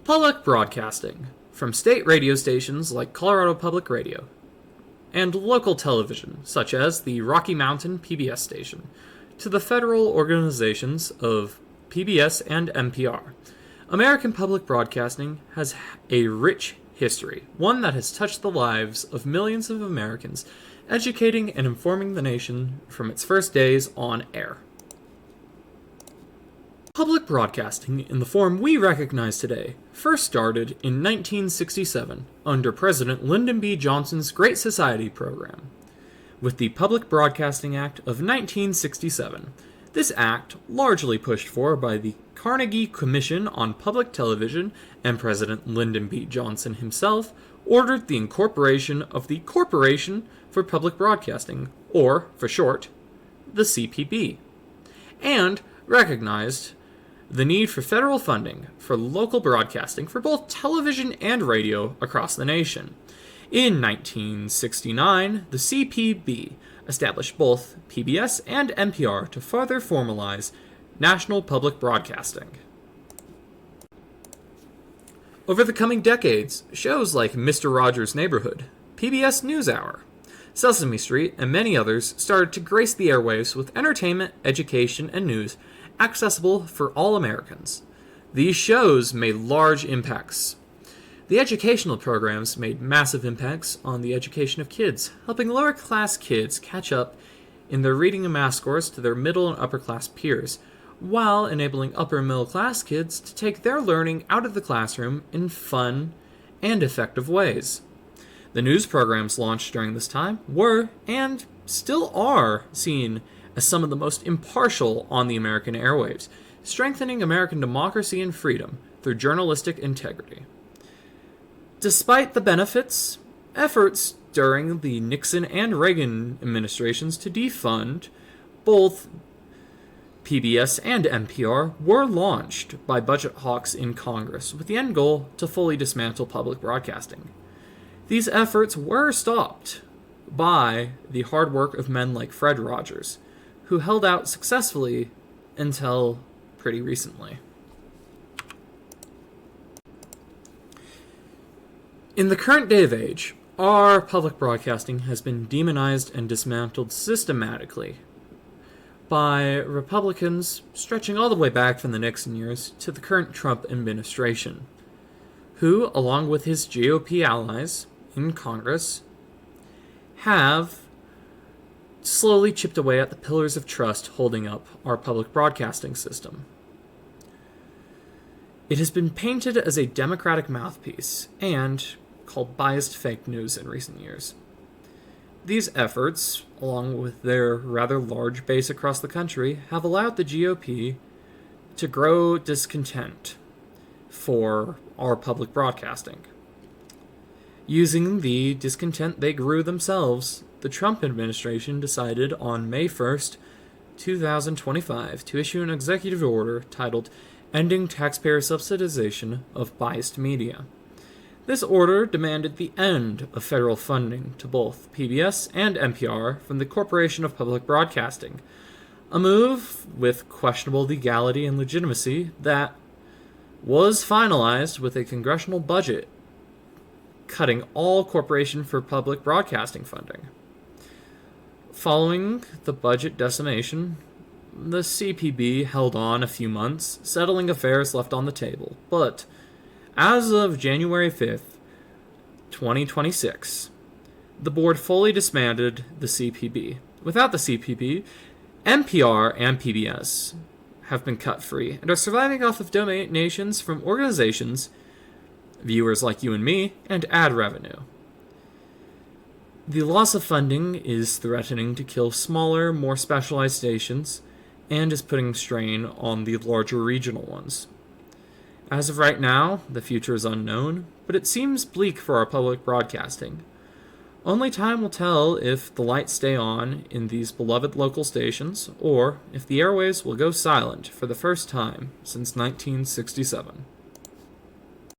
Public broadcasting, from state radio stations like Colorado Public Radio, and local television, such as the Rocky Mountain PBS station, to the federal organizations of PBS and NPR. American public broadcasting has a rich history, one that has touched the lives of millions of Americans, educating and informing the nation from its first days on air. Public broadcasting, in the form we recognize today, first started in 1967 under President Lyndon B. Johnson's Great Society program. With the Public Broadcasting Act of 1967, this act, largely pushed for by the Carnegie Commission on Public Television and President Lyndon B. Johnson himself, ordered the incorporation of the Corporation for Public Broadcasting, or, for short, the CPB, and recognized the need for federal funding for local broadcasting for both television and radio across the nation. In 1969, the CPB established both PBS and NPR to further formalize national public broadcasting. Over the coming decades, shows like Mr. Rogers' Neighborhood, PBS NewsHour, Sesame Street, and many others started to grace the airwaves with entertainment, education, and news accessible for all Americans. These shows made large impacts. The educational programs made massive impacts on the education of kids, helping lower-class kids catch up in their reading and math scores to their middle and upper-class peers, while enabling upper and middle-class kids to take their learning out of the classroom in fun and effective ways. The news programs launched during this time were, and still are, seen as some of the most impartial on the American airwaves, strengthening American democracy and freedom through journalistic integrity. Despite the benefits, efforts during the Nixon and Reagan administrations to defund both PBS and NPR were launched by budget hawks in Congress with the end goal to fully dismantle public broadcasting. These efforts were stopped by the hard work of men like Fred Rogers, who held out successfully until pretty recently. In the current day of age, our public broadcasting has been demonized and dismantled systematically by Republicans stretching all the way back from the Nixon years to the current Trump administration, who, along with his GOP allies in Congress, have slowly chipped away at the pillars of trust holding up our public broadcasting system. It has been painted as a Democratic mouthpiece and called biased fake news in recent years. These efforts, along with their rather large base across the country, have allowed the GOP to grow discontent for our public broadcasting. Using the discontent they grew themselves, the Trump administration decided on May 1st, 2025, to issue an executive order titled Ending Taxpayer Subsidization of Biased Media. This order demanded the end of federal funding to both PBS and NPR from the Corporation of Public Broadcasting, a move with questionable legality and legitimacy that was finalized with a congressional budget cutting all Corporation for Public Broadcasting funding. Following the budget decimation, the CPB held on a few months, settling affairs left on the table, but as of January 5th, 2026, the board fully disbanded the CPB. Without the CPB, NPR and PBS have been cut free and are surviving off of donations from organizations, viewers like you and me, and ad revenue. The loss of funding is threatening to kill smaller, more specialized stations and is putting strain on the larger regional ones. As of right now, the future is unknown, but it seems bleak for our public broadcasting. Only time will tell if the lights stay on in these beloved local stations, or if the airwaves will go silent for the first time since 1967.